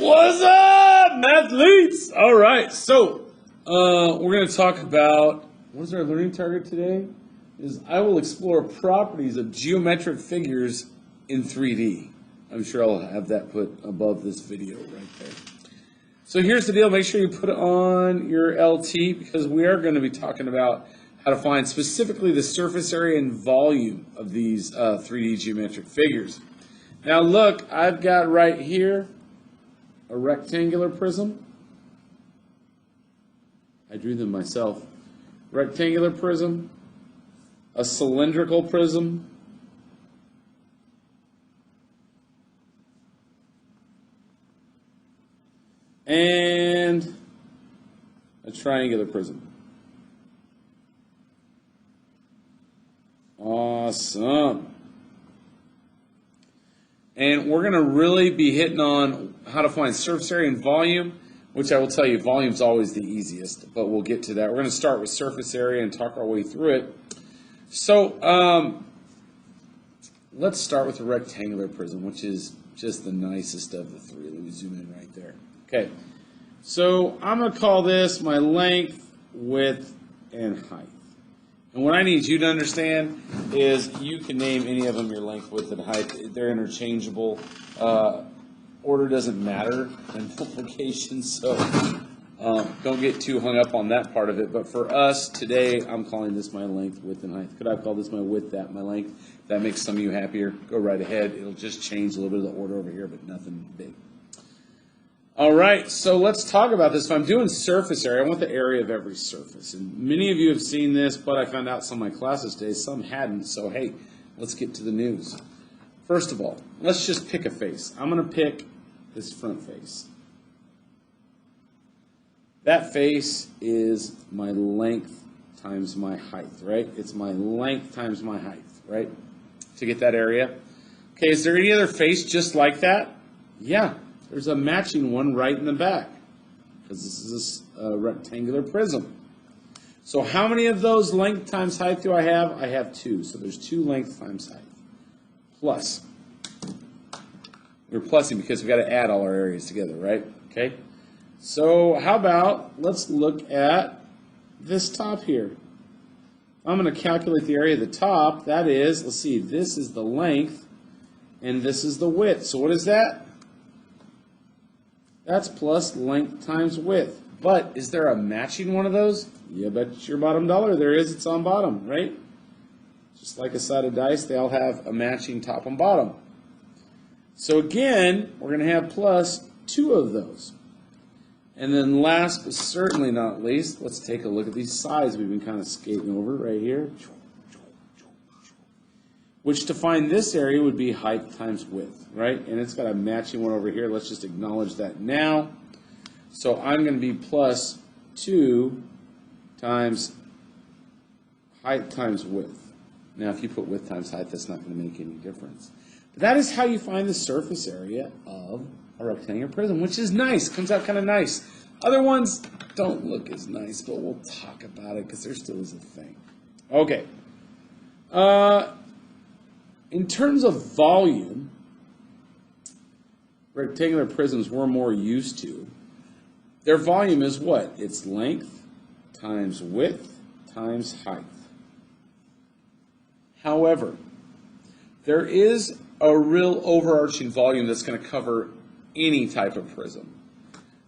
What's up, mathletes? All right, so we're going to talk about, what is our learning target today? Is I will explore properties of geometric figures in 3D. I'm sure I'll have that put above this video right there. So here's the deal. Make sure you put on your LT because we are going to be talking about how to find specifically the surface area and volume of these 3D geometric figures. Now look, I've got right here a rectangular prism. I drew them myself. Rectangular prism, a cylindrical prism, and a triangular prism. Awesome. And we're going to really be hitting on how to find surface area and volume, which I will tell you, volume is always the easiest, but we'll get to that. We're going to start with surface area and talk our way through it. So let's start with the rectangular prism, which is just the nicest of the three. Let me zoom in right there. Okay, so I'm going to call this my length, width, and height. And what I need you to understand is you can name any of them your length, width, and height. They're interchangeable. Order doesn't matter in multiplication, so don't get too hung up on that part of it. But for us today, I'm calling this my length, width, and height. Could I call this my width, that my length? If that makes some of you happier, go right ahead. It'll just change a little bit of the order over here, but nothing big. All right, so let's talk about this. If I'm doing surface area, I want the area of every surface. And many of you have seen this, but I found out some of my classes today, some hadn't. So, hey, let's get to the news. First of all, let's just pick a face. I'm going to pick this front face. That face is my length times my height, right? It's my length times my height, right? To get that area. Okay, is there any other face just like that? Yeah. There's a matching one right in the back because this is a rectangular prism. So how many of those length times height do I have? I have two. So there's two length times height. Plus. We're plussing because we've got to add all our areas together, right? Okay. So how about let's look at this top here. I'm going to calculate the area of the top. That is, let's see, this is the length and this is the width. So what is that? That's plus length times width. But is there a matching one of those? You bet your bottom dollar there is. It's on bottom, right? Just like a side of dice, they all have a matching top and bottom. So again, we're going to have plus two of those. And then last but certainly not least, let's take a look at these sides we've been kind of skating over right here. Which to find this area would be height times width, right? And it's got a matching one over here. Let's just acknowledge that now. So I'm going to be plus 2 times height times width. Now, if you put width times height, that's not going to make any difference. But that is how you find the surface area of a rectangular prism, which is nice. Comes out kind of nice. Other ones don't look as nice, but we'll talk about it because there still is a thing. Okay. In terms of volume, rectangular prisms we're more used to, their volume is what? It's length times width times height. However, there is a real overarching volume that's going to cover any type of prism.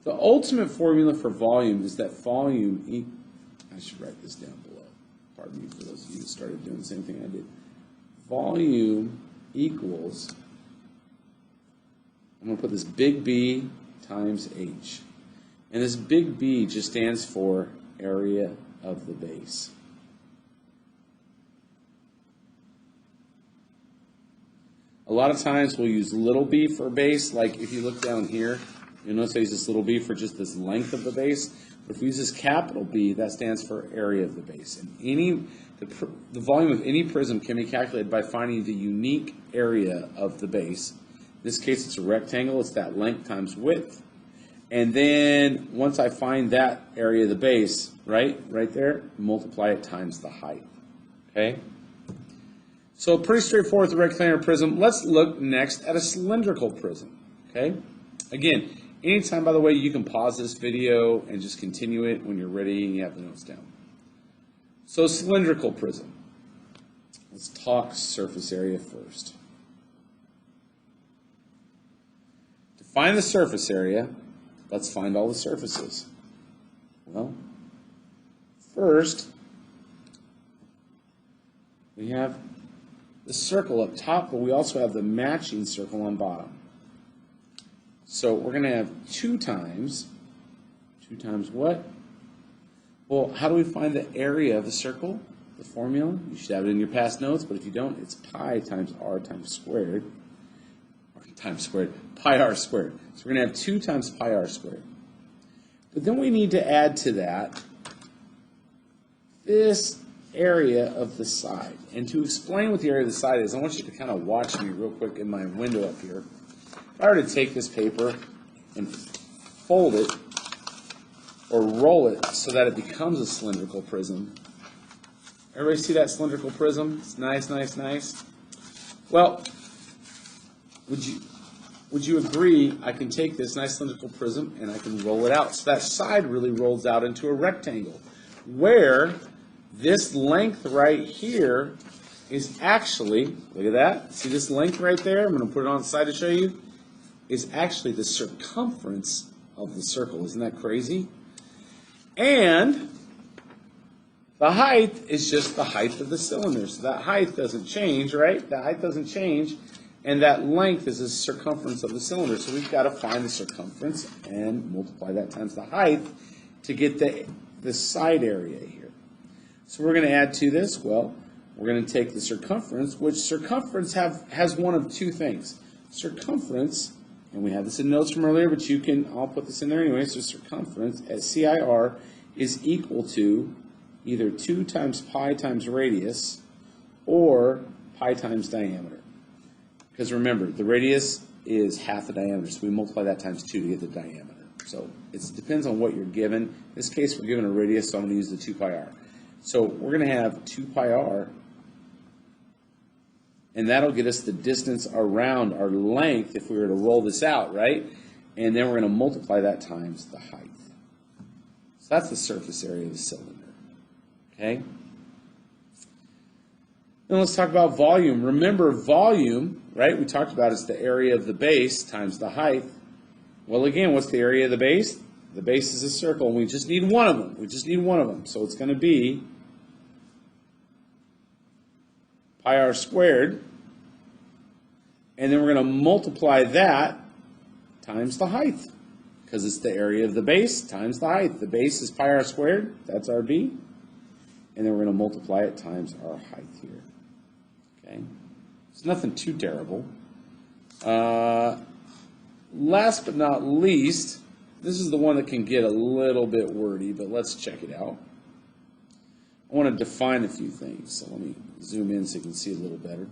The ultimate formula for volume is that volume, I should write this down below. Pardon me for those of you who started doing the same thing I did. Volume equals, I'm going to put this big B times H. And this big B just stands for area of the base. A lot of times we'll use little b for base, like if you look down here, you'll notice I use this little b for just this length of the base. But if we use this capital B, that stands for area of the base. And the volume of any prism can be calculated by finding the unique area of the base. In this case, it's a rectangle. It's that length times width. And then once I find that area of the base, right there, multiply it times the height. Okay? So pretty straightforward with the rectangular prism. Let's look next at a cylindrical prism. Okay? Again, Anytime, by the way, you can pause this video and just continue it when you're ready and you have the notes down. So cylindrical prism. Let's talk surface area first. To find the surface area, let's find all the surfaces. Well, first, we have the circle up top, but we also have the matching circle on bottom. So we're going to have 2 times what? Well, how do we find the area of the circle? The formula? You should have it in your past notes, but if you don't, it's pi times r times squared. Pi r squared. So we're going to have 2 times pi r squared. But then we need to add to that this area of the side. And to explain what the area of the side is, I want you to kind of watch me real quick in my window up here. If I were to take this paper and fold it or roll it so that it becomes a cylindrical prism. Everybody see that cylindrical prism? It's nice, nice, nice. Well, would you agree I can take this nice cylindrical prism and I can roll it out? So that side really rolls out into a rectangle where this length right here is actually, look at that, see this length right there? I'm going to put it on the side to show you. Is actually the circumference of the circle. Isn't that crazy? And the height is just the height of the cylinder. So that height doesn't change, right? That height doesn't change. And that length is the circumference of the cylinder. So we've got to find the circumference and multiply that times the height to get the side area here. So we're going to add to this. Well, we're going to take the circumference, which circumference has one of 2 things. Circumference, and we had this in notes from earlier, but I'll put this in there anyway. So circumference at CIR is equal to either 2 times pi times radius or pi times diameter. Because remember, the radius is half the diameter, so we multiply that times 2 to get the diameter. So it depends on what you're given. In this case, we're given a radius, so I'm going to use the 2 pi r. So we're going to have 2 pi r, and that'll get us the distance around our length if we were to roll this out, right? And then we're going to multiply that times the height. So that's the surface area of the cylinder, okay? Then let's talk about volume. Remember, volume, right, we talked about is the area of the base times the height. Well, again, what's the area of the base? The base is a circle, and we just need one of them. We just need one of them. So it's going to be pi r squared, and then we're going to multiply that times the height, because it's the area of the base times the height. The base is pi r squared, that's our b, and then we're going to multiply it times our height here. Okay, it's nothing too terrible. Last but not least, this is the one that can get a little bit wordy, but let's check it out. I want to define a few things, so let me zoom in so you can see a little better.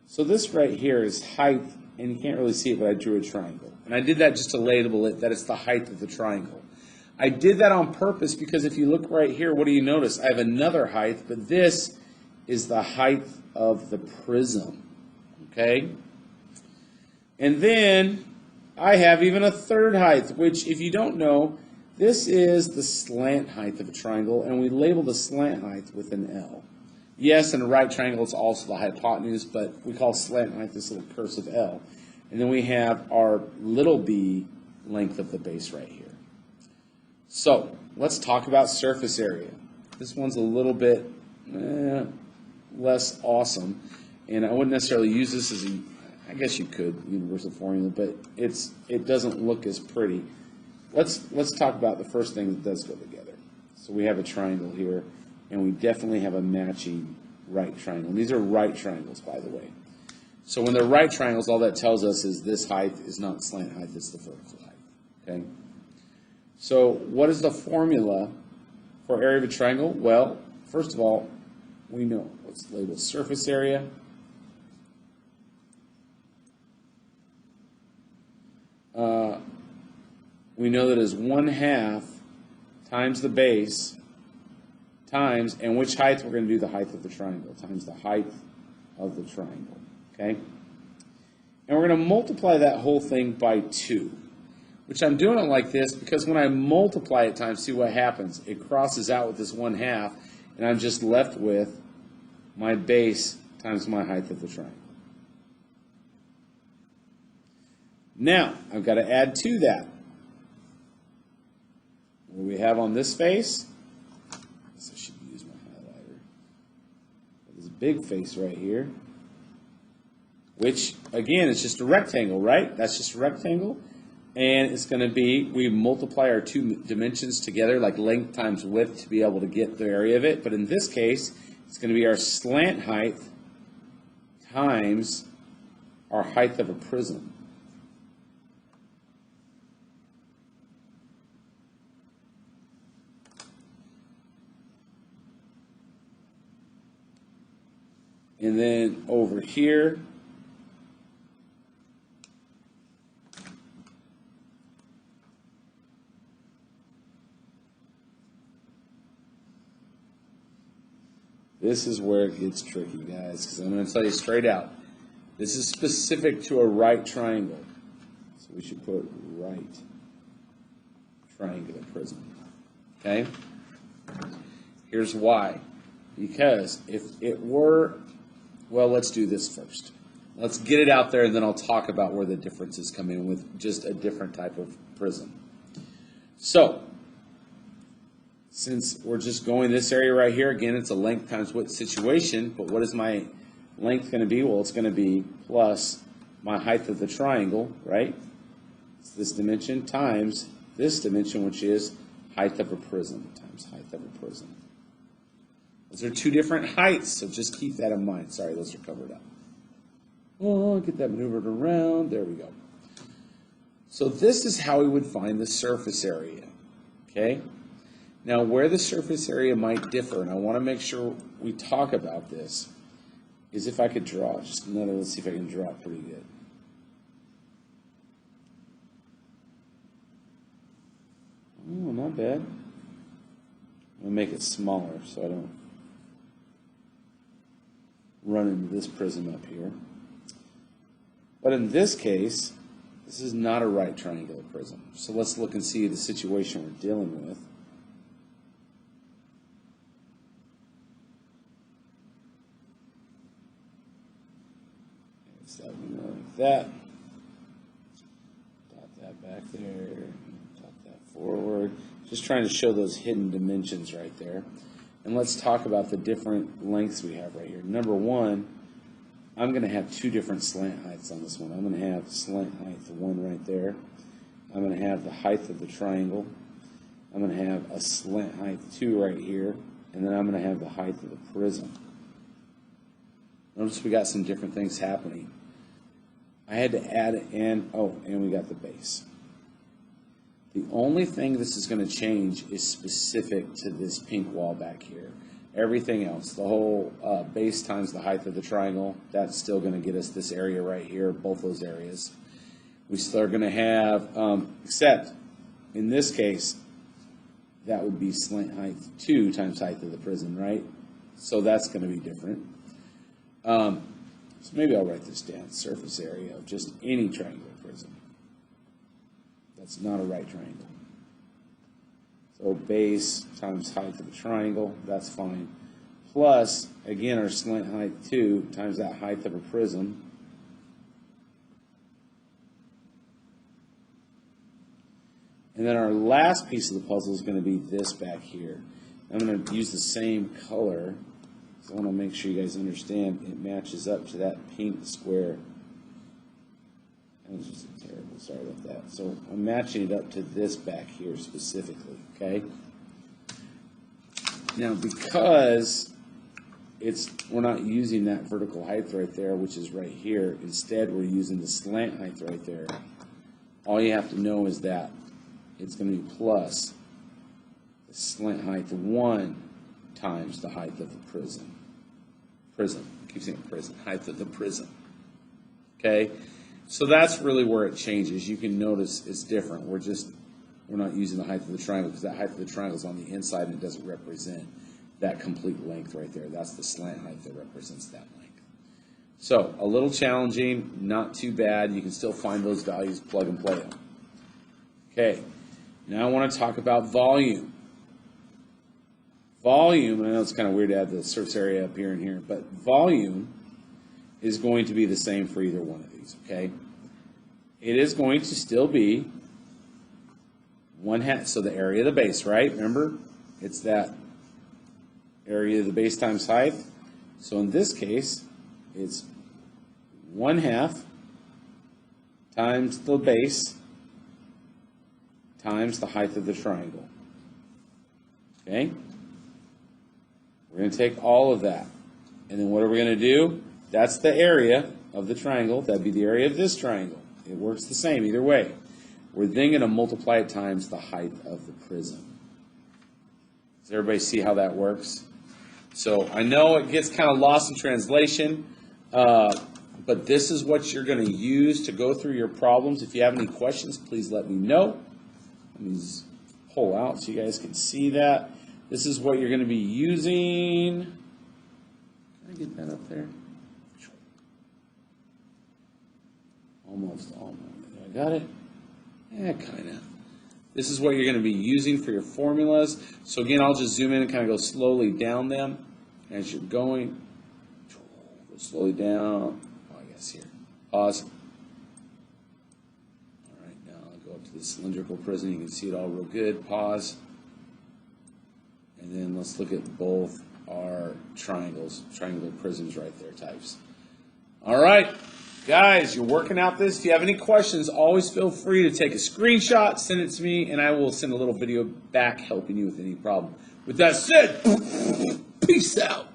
So this right here is height, and you can't really see it, but I drew a triangle. And I did that just to label it that it's the height of the triangle. I did that on purpose because if you look right here, what do you notice? I have another height, but this is the height of the prism, okay? And then I have even a third height, which if you don't know, this is the slant height of a triangle, and we label the slant height with an L. Yes, in a right triangle, it's also the hypotenuse, but we call slant height this little cursive L. And then we have our little b length of the base right here. So let's talk about surface area. This one's a little bit less awesome, and I wouldn't necessarily use this as I guess you could, universal formula, but it doesn't look as pretty. Let's talk about the first thing that does go together. So we have a triangle here, and we definitely have a matching right triangle. And these are right triangles, by the way. So when they're right triangles, all that tells us is this height is not slant height, it's the vertical height. Okay? So what is the formula for area of a triangle? Well, first of all, we know. Let's label surface area. We know that is 1/2 times the base times, and which height? We're going to do the height of the triangle, times the height of the triangle, okay? And we're going to multiply that whole thing by 2. which I'm doing it like this because when I multiply it times, see what happens. It crosses out with this 1/2, and I'm just left with my base times my height of the triangle. Now, I've got to add to that. What do we have on this face? I guess I should use my highlighter. This big face right here, which, again, is just a rectangle, right? That's just a rectangle. And it's going to be, we multiply our two dimensions together, like length times width, to be able to get the area of it. But in this case, it's going to be our slant height times our height of a prism. And then over here, this is where it gets tricky, guys, because I'm going to tell you straight out. This is specific to a right triangle. So we should put right triangular prism. Okay? Here's why. Because if it were, well, let's do this first. Let's get it out there, and then I'll talk about where the differences come in with just a different type of prism. So, since we're just going this area right here, again, it's a length times width situation, but what is my length going to be? Well, it's going to be plus my height of the triangle, right? It's this dimension times this dimension, which is height of a prism, times height of a prism. Those are two different heights, so just keep that in mind. Sorry, those are covered up. Oh, get that maneuvered around. There we go. So this is how we would find the surface area, okay? Now, where the surface area might differ, and I want to make sure we talk about this, is if I could draw just another, let's see if I can draw it pretty good. Oh, not bad. I'm going to make it smaller so I don't run into this prism up here. But in this case, this is not a right triangular prism. So let's look and see the situation we're dealing with. So that would be more like that. Dot that back there. Dot that forward. Just trying to show those hidden dimensions right there. And let's talk about the different lengths we have right here. Number one, I'm going to have two different slant heights on this one. I'm going to have slant height, the one right there. I'm going to have the height of the triangle. I'm going to have a slant height 2 right here. And then I'm going to have the height of the prism. Notice we got some different things happening. I had to add it in. Oh, and we got the base. The only thing this is going to change is specific to this pink wall back here. Everything else, the whole base times the height of the triangle, that's still going to get us this area right here, both those areas. We still are going to have, except in this case, that would be slant height 2 times height of the prism, right? So that's going to be different. So maybe I'll write this down, surface area of just any triangular prism. That's not a right triangle. So base times height of the triangle, that's fine. Plus, again, our slant height 2 times that height of a prism. And then our last piece of the puzzle is going to be this back here. I'm going to use the same color. So I want to make sure you guys understand it matches up to that pink square. That was just terrible, sorry about that. So I'm matching it up to this back here specifically, okay? Now because we're not using that vertical height right there, which is right here, instead we're using the slant height right there. All you have to know is that it's going to be plus the slant height 1 times the height of the prism. I keep saying prism, height of the prism, okay? So that's really where it changes. You can notice it's different. We're not using the height of the triangle because that height of the triangle is on the inside and it doesn't represent that complete length right there. That's the slant height that represents that length. So a little challenging, not too bad. You can still find those values, plug and play them. Okay, now I want to talk about volume. Volume, I know it's kind of weird to have the surface area up here and here, but volume is going to be the same for either one of these, okay? It is going to still be 1/2, so the area of the base, right? Remember, it's that area of the base times height. So in this case, it's 1/2 times the base times the height of the triangle. Okay? We're going to take all of that. And then what are we going to do? That's the area of the triangle. That'd be the area of this triangle. It works the same either way. We're then going to multiply it times the height of the prism. Does everybody see how that works? So I know it gets kind of lost in translation, but this is what you're going to use to go through your problems. If you have any questions, please let me know. Let me just pull out so you guys can see that. This is what you're going to be using. Can I get that up there? Almost. I got it? Yeah, kind of. This is what you're going to be using for your formulas. So again, I'll just zoom in and kind of go slowly down them as you're going. Go slowly down. Oh, I guess here. Pause. All right, now I'll go up to the cylindrical prism. You can see it all real good. Pause. And then let's look at both our triangles, triangular prisms right there, types. All right. Guys, you're working out this. If you have any questions, always feel free to take a screenshot, send it to me, and I will send a little video back helping you with any problem. With that said, peace out.